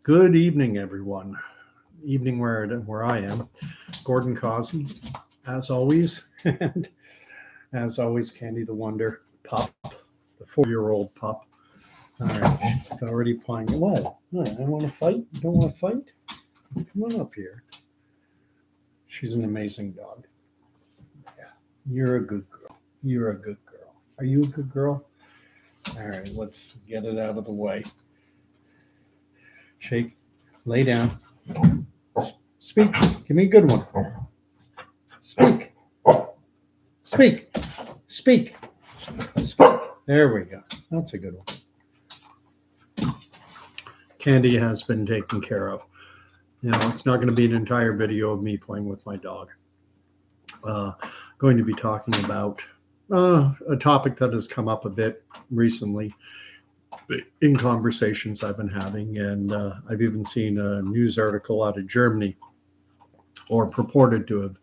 Good evening, everyone. Evening where I am. Gordon Causey, as always, and as always, Candy the Wonder pup, the 4-year-old pup. All right, it's already playing. What? No, I want to fight. You don't want to fight? Come on up here. She's an amazing dog. Yeah, you're a good girl. You're a good girl. Are you a good girl? All right, let's get it out of the way. Shake. Lay down. Speak. Give me a good one. Speak. Speak. Speak. Speak. There we go. That's a good one. Candy has been taken care of. It's not going to be an entire video of me playing with my dog. Going to be talking about a topic that has come up a bit recently in conversations I've been having, and I've even seen a news article out of Germany, or purported to have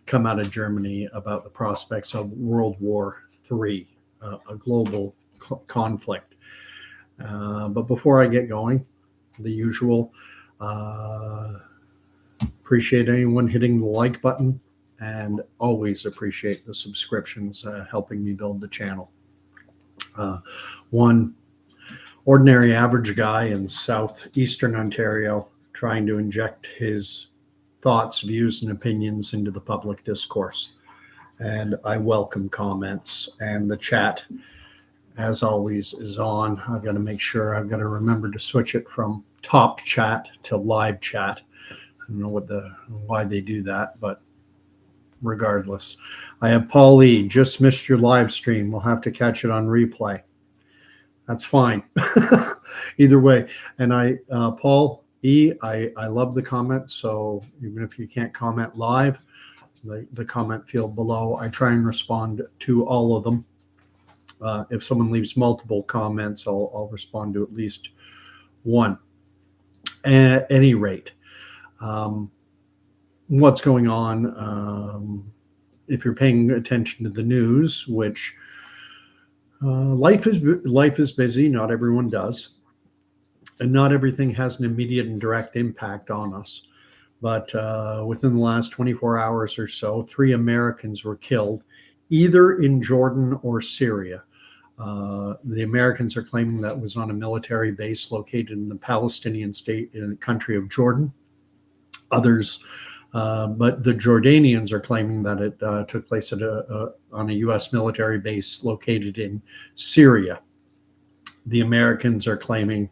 come out of Germany, about the prospects of World War III, a global conflict. But before I get going, the usual, appreciate anyone hitting the like button, and always appreciate the subscriptions, helping me build the channel. One ordinary average guy in southeastern Ontario trying to inject his thoughts, views, and opinions into the public discourse. And I welcome comments, and the chat, as always, is on. I've got to make sure, I've got to remember to switch it from top chat to live chat. I don't know why they do that, but regardless. I have Paul E. Just missed your live stream. We'll have to catch it on replay. That's fine. Either way. And Paul E., I love the comments. So even if you can't comment live, the comment field below, I try and respond to all of them. If someone leaves multiple comments, I'll respond to at least one. At any rate, what's going on? If you're paying attention to the news, which life is busy, not everyone does, and not everything has an immediate and direct impact on us. But within the last 24 hours or so, 3 Americans were killed, either in Jordan or Syria. The Americans are claiming that was on a military base located in the Palestinian state in the country of Jordan. Others, but the Jordanians are claiming that it took place on a U.S. military base located in Syria. The Americans are claiming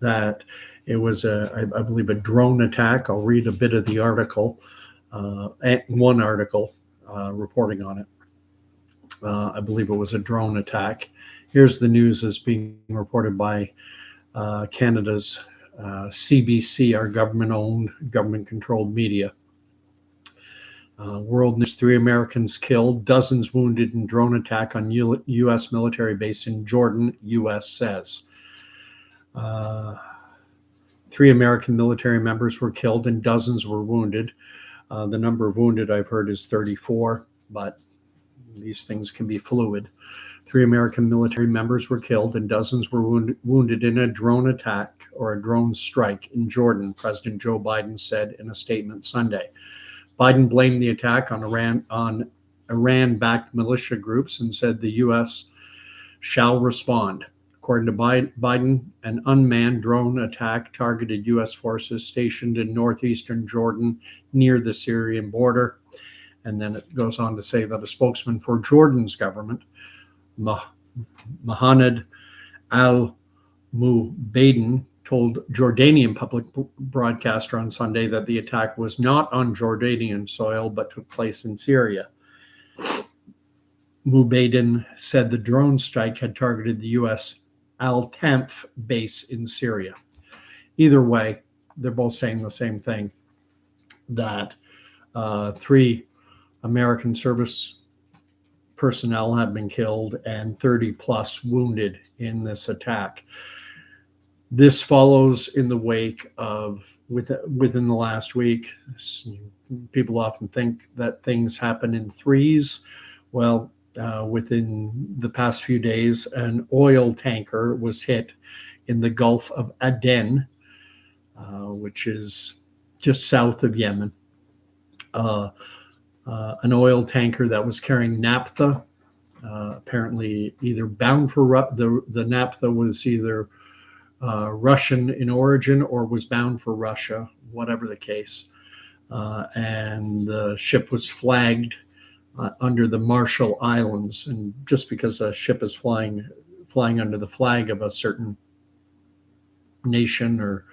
that it was, I believe, a drone attack. I'll read a bit of the article, one article reporting on it. I believe it was a drone attack. Here's the news as being reported by Canada's CBC, our government-owned, government-controlled media. World News: 3 Americans killed, dozens wounded in drone attack on U.S. military base in Jordan, U.S. says. 3 American military members were killed and dozens were wounded. The number of wounded I've heard is 34, but these things can be fluid. 3 American military members were killed and dozens were wounded in a drone attack or a drone strike in Jordan, President Joe Biden said in a statement Sunday. Biden blamed the attack on Iran-backed militia groups and said the U.S. shall respond. According to Biden, an unmanned drone attack targeted U.S. forces stationed in northeastern Jordan near the Syrian border. And then it goes on to say that a spokesman for Jordan's government, Mohammed al-Mubaidin, told Jordanian public broadcaster on Sunday that the attack was not on Jordanian soil but took place in Syria. Mubaidin said the drone strike had targeted the U.S. Al-Tanf base in Syria. Either way, they're both saying the same thing, that 3 American service personnel have been killed and 30 plus wounded in this attack. This follows in the wake of, within the last week, people often think that things happen in threes. Well, within the past few days, an oil tanker was hit in the Gulf of Aden, which is just south of Yemen. An oil tanker that was carrying naphtha, apparently either bound for the naphtha was either Russian in origin or was bound for Russia, whatever the case. And the ship was flagged under the Marshall Islands. And just because a ship is flying under the flag of a certain nation or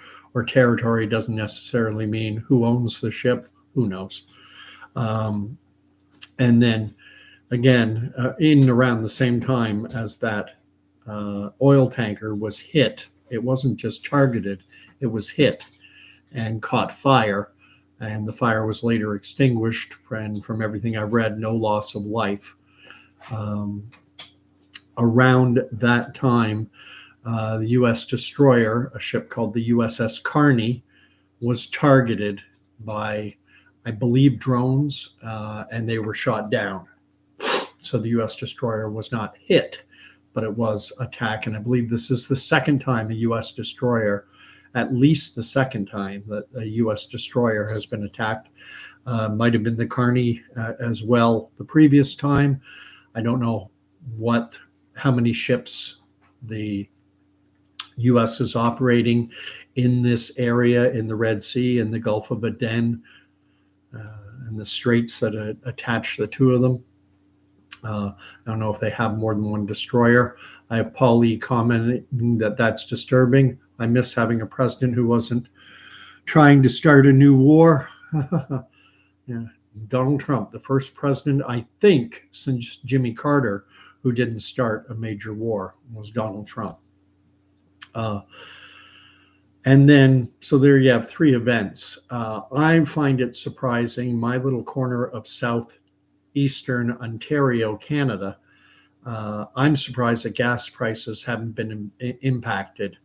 territory doesn't necessarily mean who owns the ship. Who knows? And then again, in around the same time as that oil tanker was hit, it wasn't just targeted, it was hit and caught fire. And the fire was later extinguished. And from everything I've read, no loss of life. Around that time, the U.S. destroyer, a ship called the USS Carney, was targeted by, I believe, drones, and they were shot down. So the U.S. destroyer was not hit, but it was attacked. And I believe this is the second time a U.S. destroyer, at least the second time that a U.S. destroyer has been attacked. Might have been the Carney as well the previous time. I don't know how many ships the U.S. is operating in this area in the Red Sea and the Gulf of Aden and the straits that attach the two of them. I don't know if they have more than one destroyer. I have Paulie commenting that that's disturbing. I miss having a president who wasn't trying to start a new war. Yeah. Donald Trump, the first president, I think, since Jimmy Carter, who didn't start a major war, was Donald Trump. And then, so there you have three events. I find it surprising, my little corner of southeastern Ontario, Canada, I'm surprised that gas prices haven't been impacted.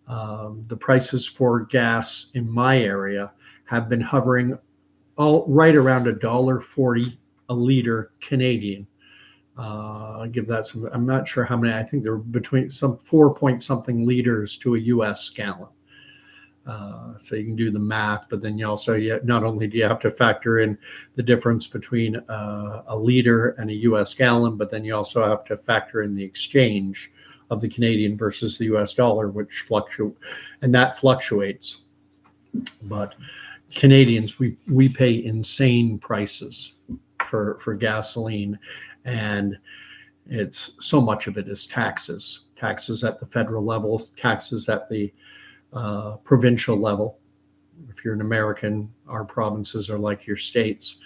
The prices for gas in my area have been hovering right around $1.40 a liter Canadian. I'll give that some, I'm not sure how many, I think they're between some 4-point-something liters to a US gallon. So you can do the math, but then you also, not only do you have to factor in the difference between a liter and a US gallon, but then you also have to factor in the exchange of the Canadian versus the US dollar, which fluctuates. But Canadians, we pay insane prices for gasoline, and it's so much of it is taxes at the federal level, taxes at the provincial level. If you're an American, our provinces are like your states.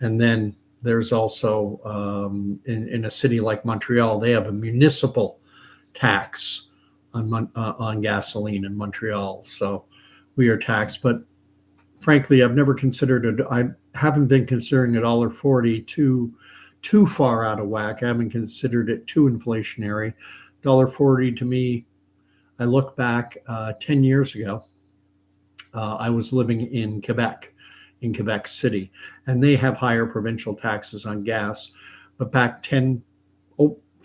And then there's also in a city like Montreal, they have a municipal tax on gasoline in Montreal. So we are taxed. But frankly, I've never considered it. I haven't been considering $1.40 too far out of whack. I haven't considered it too inflationary. $1.40 to me, I look back 10 years ago, I was living in Quebec City, and they have higher provincial taxes on gas. But back 10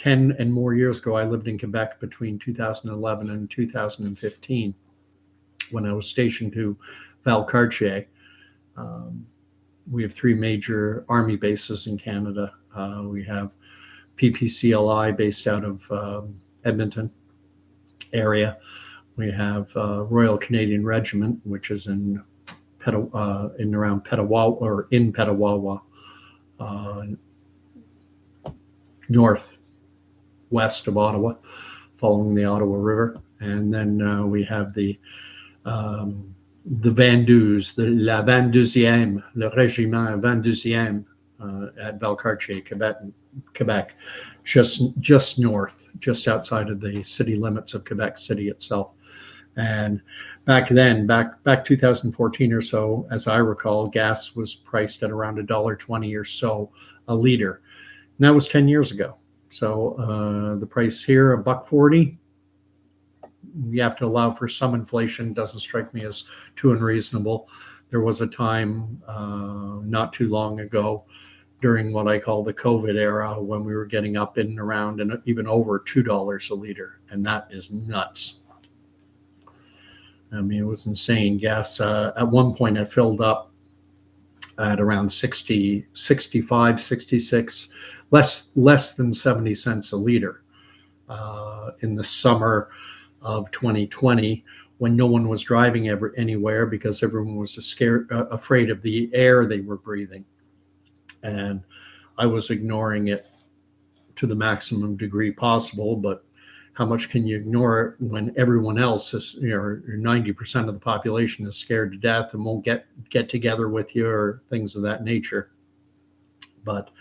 and more years ago, I lived in Quebec between 2011 and 2015 when I was stationed to Valcartier. We have three major army bases in Canada. We have PPCLI based out of Edmonton area. We have Royal Canadian Regiment, which is in around Petawawa, or in Petawawa, northwest of Ottawa, following the Ottawa River. And then we have the Vendus, la 22e, le Régiment 22e at Valcartier, Quebec, just north, just outside of the city limits of Quebec City itself. And back then, back 2014 or so, as I recall, gas was priced at around $1.20 or so a liter. And that was 10 years ago. So the price here, $1.40. You have to allow for some inflation. Doesn't strike me as too unreasonable. There was a time not too long ago during what I call the COVID era when we were getting up in and around and even over $2 a liter. And that is nuts. I mean, it was insane. Gas at one point it filled up at around 60, 65, 66, less than 70 cents a liter in the summer of 2020, when no one was driving anywhere because everyone was afraid of the air they were breathing. And I was ignoring it to the maximum degree possible, but how much can you ignore it when everyone else is, 90% of the population is scared to death and won't get together with you or things of that nature. But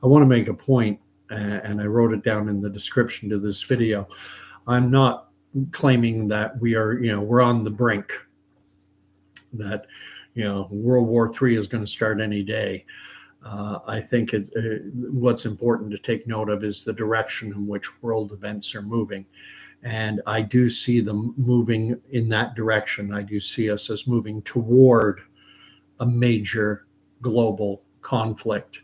I want to make a point, and I wrote it down in the description to this video. I'm not claiming that we're on the brink, that, World War III is going to start any day. I think what's important to take note of is the direction in which world events are moving. And I do see them moving in that direction. I do see us as moving toward a major global conflict.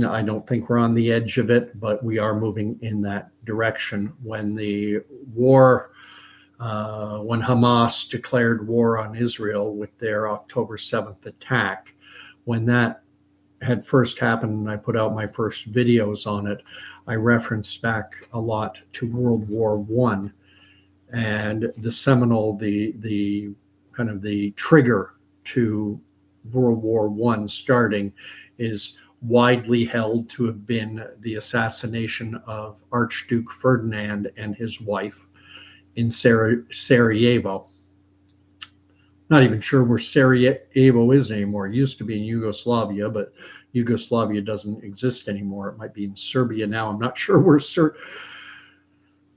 I don't think we're on the edge of it, but we are moving in that direction. When the war, when Hamas declared war on Israel with their October 7th attack, when that had first happened and I put out my first videos on it, I referenced back a lot to World War I, and the seminal, the kind of the trigger to World War I starting is widely held to have been the assassination of Archduke Ferdinand and his wife in Sarajevo. Not even sure where Sarajevo is anymore. It used to be in Yugoslavia, but Yugoslavia doesn't exist anymore. It might be in Serbia now. I'm not sure where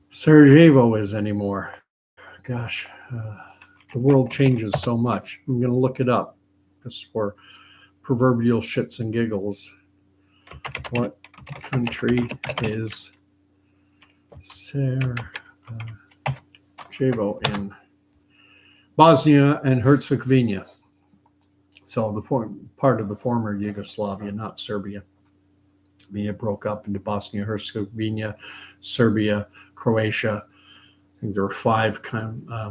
Sarajevo is anymore. Gosh, the world changes so much. I'm going to look it up just for proverbial shits and giggles. What country is Sarajevo in? Bosnia and Herzegovina. So the part of the former Yugoslavia, not Serbia. I mean, it broke up into Bosnia, Herzegovina, Serbia, Croatia. I think there were 5,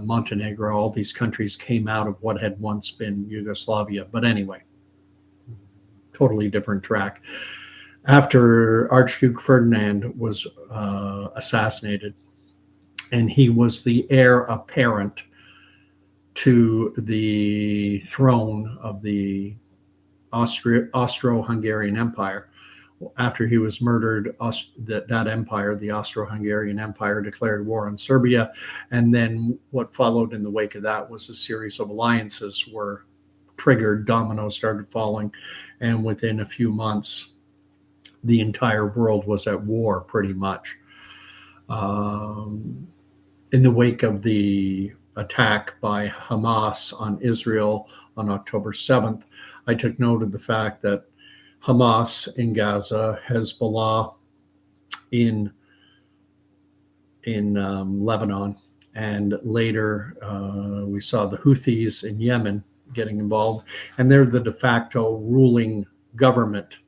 Montenegro. All these countries came out of what had once been Yugoslavia. But anyway, totally different track. After Archduke Ferdinand was assassinated, and he was the heir apparent to the throne of the Austro-Hungarian Empire. After he was murdered, that empire, the Austro-Hungarian Empire, declared war on Serbia. And then what followed in the wake of that was a series of alliances were triggered, dominoes started falling, and within a few months, the entire world was at war pretty much. In the wake of the attack by Hamas on Israel on October 7th, I took note of the fact that Hamas in Gaza, Hezbollah in Lebanon, and later we saw the Houthis in Yemen getting involved, and they're the de facto ruling government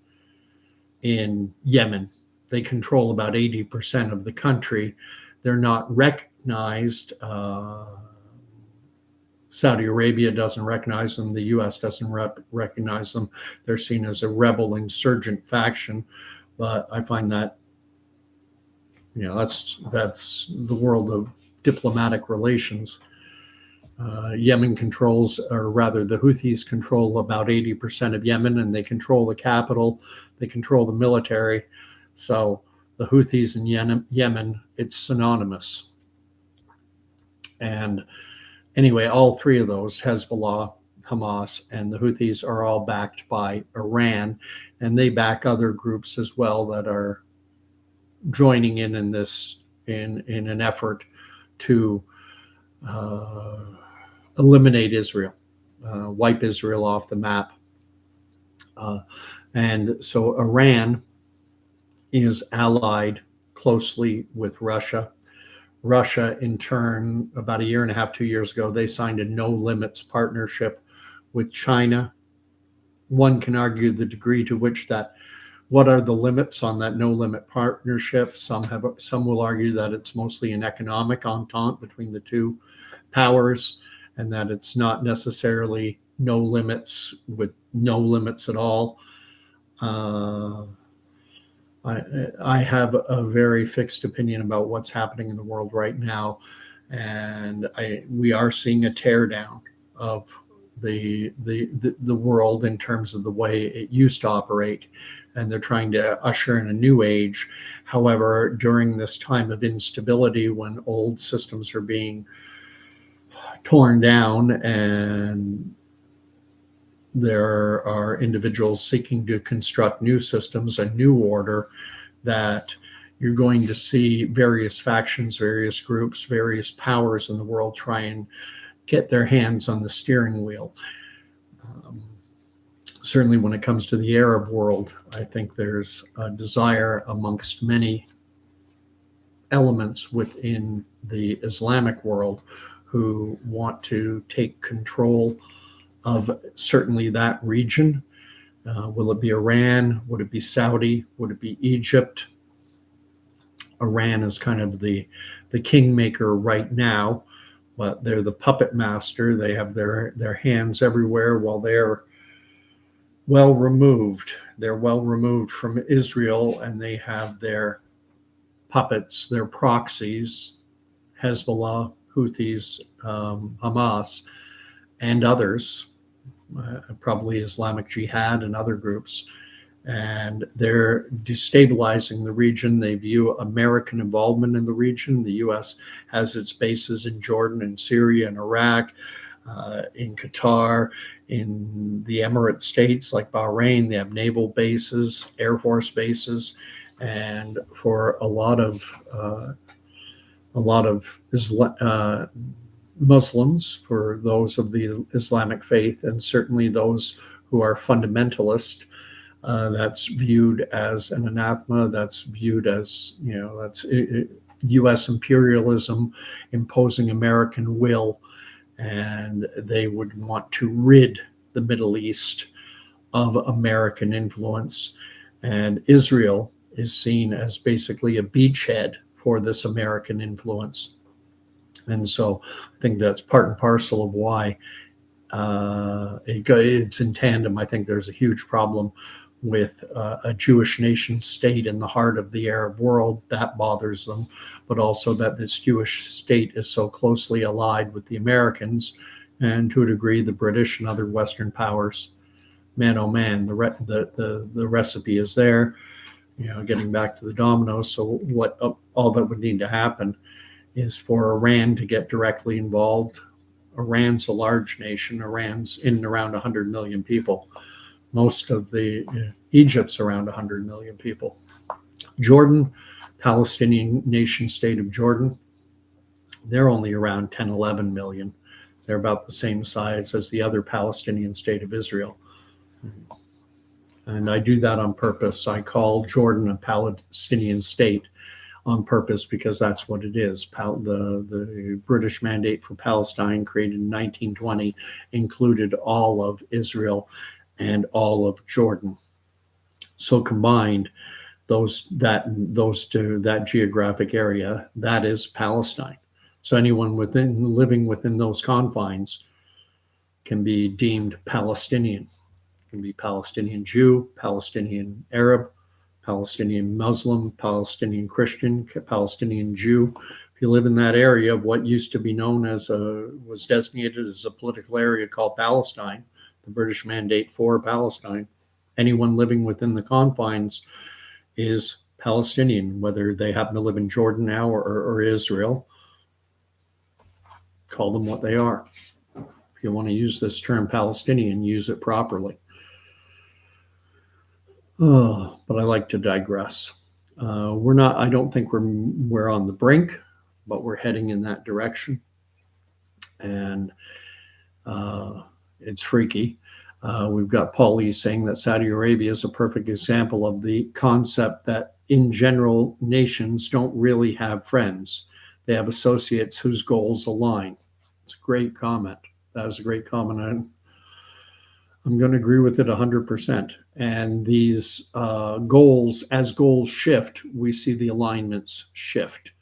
in Yemen. They control about 80% of the country. They're not recognized. Saudi Arabia doesn't recognize them. The U.S. doesn't recognize them. They're seen as a rebel insurgent faction. But I find that, that's the world of diplomatic relations. Yemen controls, or rather the Houthis control about 80% of Yemen, and they control the capital. They control the military. So the Houthis in Yemen, it's synonymous. And anyway, all 3 of those, Hezbollah, Hamas, and the Houthis, are all backed by Iran, and they back other groups as well that are joining in this in an effort to eliminate Israel, wipe Israel off the map. And so Iran is allied closely with Russia. Russia, in turn, about a year and a half, 2 years ago, they signed a no limits partnership with China. One can argue the degree to which what are the limits on that no limit partnership? Some will argue that it's mostly an economic entente between the two powers, and that it's not necessarily no limits with no limits at all. I have a very fixed opinion about what's happening in the world right now, and we are seeing a teardown of the world in terms of the way it used to operate, and they're trying to usher in a new age. However, during this time of instability, when old systems are being torn down and there are individuals seeking to construct new systems, a new order, that you're going to see various factions, various groups, various powers in the world try and get their hands on the steering wheel. Certainly when it comes to the Arab world, I think there's a desire amongst many elements within the Islamic world who want to take control of certainly that region. Will it be Iran? Would it be Saudi? Would it be Egypt? Iran is kind of the kingmaker right now, but they're the puppet master. They have their hands everywhere while they're well removed. They're well removed from Israel, and they have their puppets, their proxies, Hezbollah, Houthis, Hamas, and others, probably Islamic Jihad and other groups. And they're destabilizing the region. They view American involvement in the region. The U.S. has its bases in Jordan and Syria and Iraq, in Qatar, in the Emirate states like Bahrain. They have naval bases, Air Force bases, and for a lot of Muslims, for those of the Islamic faith, and certainly those who are fundamentalist, that's viewed as an anathema. That's viewed as, that's U.S. imperialism imposing American will, and they would want to rid the Middle East of American influence. And Israel is seen as basically a beachhead for this American influence. And so I think that's part and parcel of why it's in tandem. I think there's a huge problem with a Jewish nation state in the heart of the Arab world. That bothers them, but also that this Jewish state is so closely allied with the Americans, and to a degree the British and other Western powers. Man, oh man, the recipe is there. Getting back to the dominoes. So what all that would need to happen is for Iran to get directly involved. Iran's a large nation. Iran's in and around 100 million people. Most of Egypt's around 100 million people. Jordan, Palestinian nation state of Jordan, they're only around 10, 11 million. They're about the same size as the other Palestinian state of Israel. And I do that on purpose. I call Jordan a Palestinian state on purpose because that's what it is. The British Mandate for Palestine, created in 1920, included all of Israel and all of Jordan. So combined, that geographic area, that is Palestine. So anyone living within those confines can be deemed Palestinian. Can be Palestinian Jew, Palestinian Arab, Palestinian Muslim, Palestinian Christian, Palestinian Jew. If you live in that area of what used to be known as was designated as a political area called Palestine, the British Mandate for Palestine, anyone living within the confines is Palestinian, whether they happen to live in Jordan now or Israel. Call them what they are. If you want to use this term Palestinian, use it properly. But I like to digress. I don't think we're on the brink, but we're heading in that direction. And it's freaky. We've got Paulie saying that Saudi Arabia is a perfect example of the concept that in general, nations don't really have friends. They have associates whose goals align. It's a great comment. That was a great comment. I'm going to agree with it 100%. And these goals, as goals shift, we see the alignments shift.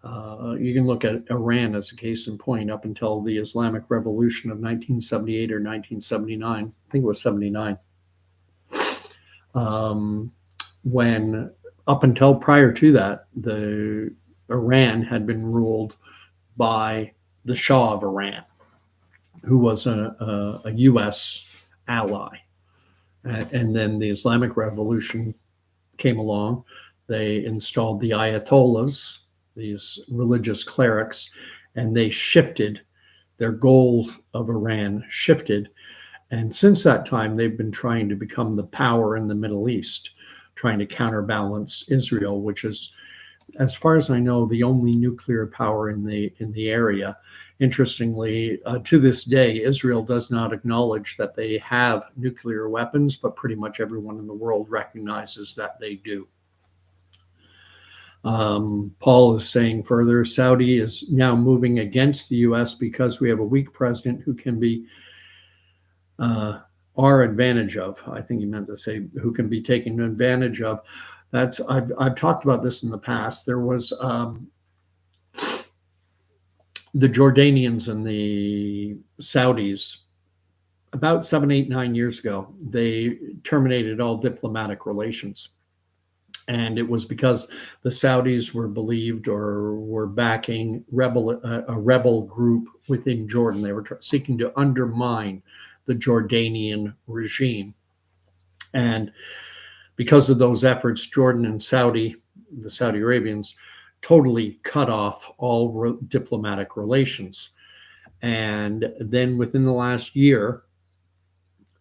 You can look at Iran as a case in point up until the Islamic Revolution of 1978 or 1979. I think it was 79. When up until prior to that, the Iran had been ruled by the Shah of Iran, who was a U.S. ally. And then the Islamic Revolution came along. They installed the Ayatollahs, these religious clerics, and they shifted their goals of Iran shifted. And since that time, they've been trying to become the power in the Middle East, trying to counterbalance Israel, which is, as far as I know, the only nuclear power in the area. Interestingly, to this day, Israel does not acknowledge that they have nuclear weapons, but pretty much everyone in the world recognizes that they do. Paul is saying further, Saudi is now moving against the U.S. because we have a weak president who can be our advantage of. I think he meant to say who can be taken advantage of. I've talked about this in the past. There was the Jordanians and the Saudis about 7, 8, 9 years ago. They terminated all diplomatic relations. And it was because the Saudis were believed or were backing a rebel group within Jordan. They were seeking to undermine the Jordanian regime. And because of those efforts, Jordan and the Saudi Arabians, totally cut off all diplomatic relations. And then within the last year,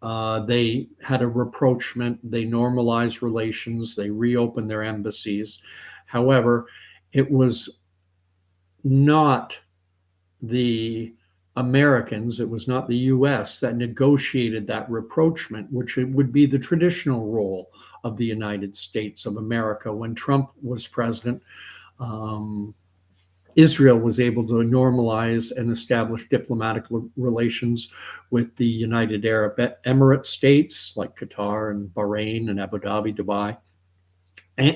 they had a rapprochement, they normalized relations, they reopened their embassies. However, it was not the Americans, it was not the US that negotiated that rapprochement, which would be the traditional role of the United States of America. When Trump was president, Israel was able to normalize and establish diplomatic relations with the United Arab Emirates states like Qatar and Bahrain and Abu Dhabi, Dubai,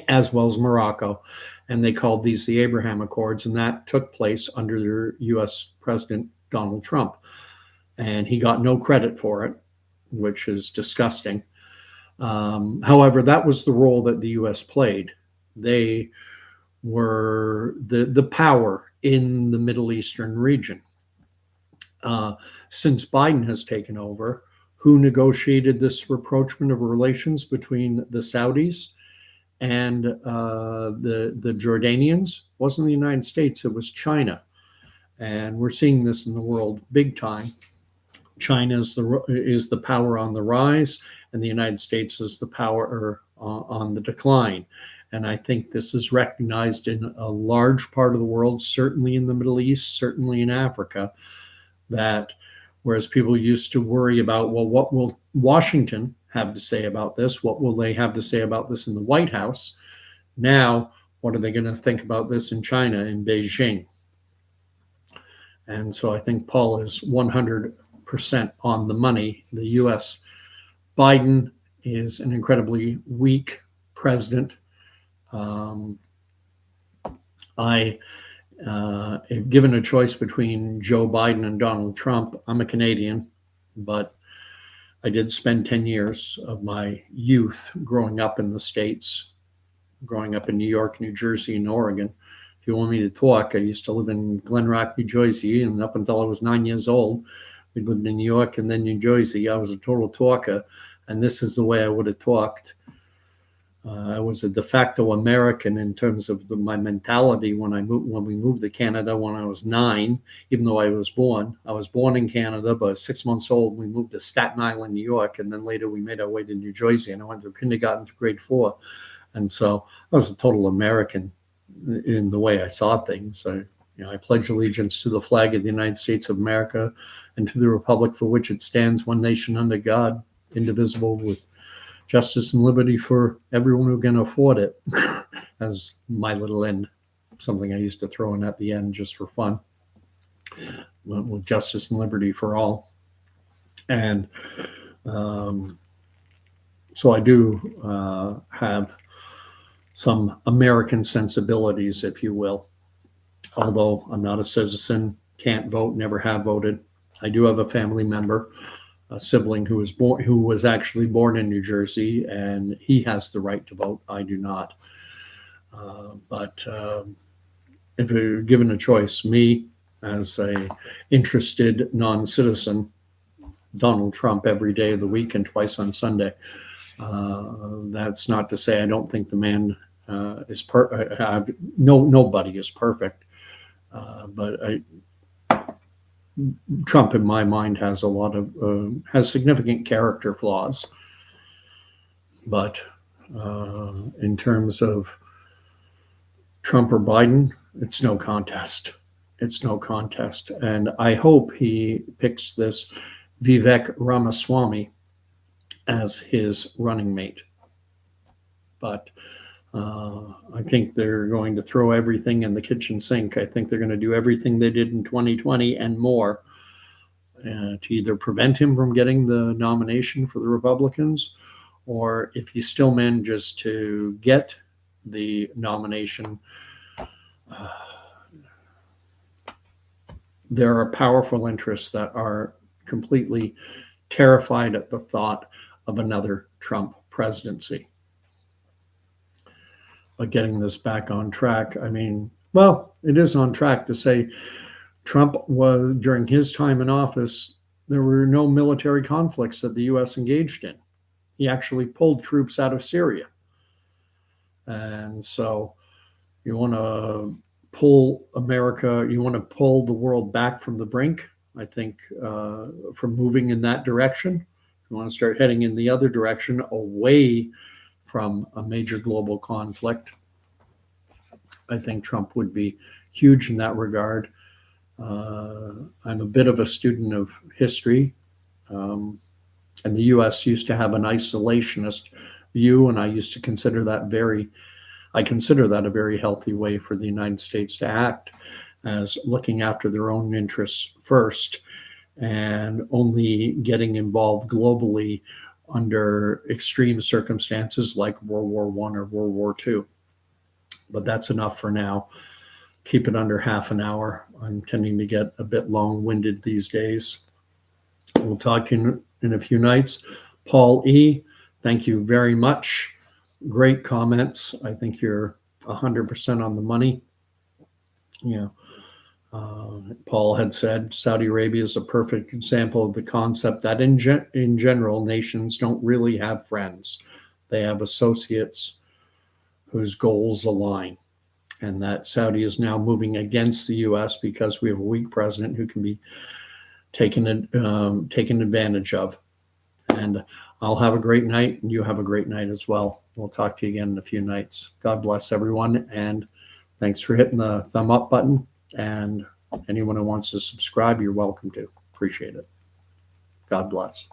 as well as Morocco. And they called these the Abraham Accords, and that took place under the U.S. President Donald Trump. And he got no credit for it, which is disgusting. However, that was the role that the U.S. played. They were the power in the Middle Eastern region. Since Biden has taken over, who negotiated this rapprochement of relations between the Saudis and the Jordanians? Wasn't the United States, it was China. And we're seeing this in the world big time. China is the power on the rise, and the United States is the power on the decline. And I think this is recognized in a large part of the world, certainly in the Middle East, certainly in Africa, that whereas people used to worry about, well, what will Washington have to say about this? What will they have to say about this in the White House? Now, what are they going to think about this in China, in Beijing? And so I think Paul is 100% on the money. The U.S. Biden is an incredibly weak president. If given a choice between Joe Biden and Donald Trump, I'm a Canadian, but I did spend 10 years of my youth growing up in the States, growing up in New York, New Jersey, and Oregon. If you want me to talk, I used to live in Glen Rock, New Jersey, and up until I was 9 years old, we lived in New York and then New Jersey. I was a total talker, and this is the way I would have talked. I was a de facto American in terms of my mentality when we moved to Canada when I was 9, even though I was born. I was born in Canada, but 6 months old, we moved to Staten Island, New York, and then later we made our way to New Jersey, and I went through kindergarten to grade 4. And so I was a total American in the way I saw things. I pledge allegiance to the flag of the United States of America and to the republic for which it stands, one nation under God, indivisible, with justice and liberty for everyone who can afford it. As my little end, something I used to throw in at the end just for fun, with justice and liberty for all. And so I do have some American sensibilities, if you will. although I'm not a citizen, can't vote, never have voted. I do have a family member, a sibling who was actually born in New Jersey, and he has the right to vote. I do not. But if you're given a choice, me as a interested non-citizen, Donald Trump every day of the week and twice on Sunday. That's not to say I don't think the man is nobody is perfect, but Trump, in my mind, has a lot of has significant character flaws. But in terms of Trump or Biden, it's no contest. It's no contest, and I hope he picks this Vivek Ramaswamy as his running mate. But I think they're going to throw everything in the kitchen sink. I think they're going to do everything they did in 2020 and more to either prevent him from getting the nomination for the Republicans, or if he still manages to get the nomination, there are powerful interests that are completely terrified at the thought of another Trump presidency. But getting this back on track, I mean, well, it is on track to say Trump was, during his time in office, there were no military conflicts that the U.S. engaged in. He actually pulled troops out of Syria. And so you want to pull America, you want to pull the world back from the brink, I think, from moving in that direction. You want to start heading in the other direction, away from a major global conflict. I think Trump would be huge in that regard. I'm a bit of a student of history, and the U.S. used to have an isolationist view, and I used to consider that a very healthy way for the United States to act, as looking after their own interests first and only getting involved globally under extreme circumstances like World War I or World War II. But that's enough for now. Keep it under half an hour. I'm tending to get a bit long-winded these days. We'll talk to you in a few nights. Paul E., thank you very much. Great comments. I think you're 100% on the money. Yeah. Paul had said Saudi Arabia is a perfect example of the concept that in general, nations don't really have friends. They have associates whose goals align, and that Saudi is now moving against the U.S. because we have a weak president who can be taken advantage of. And I'll have a great night, and you have a great night as well. We'll talk to you again in a few nights. God bless everyone, and thanks for hitting the thumb up button. And anyone who wants to subscribe, you're welcome to. Appreciate it. God bless.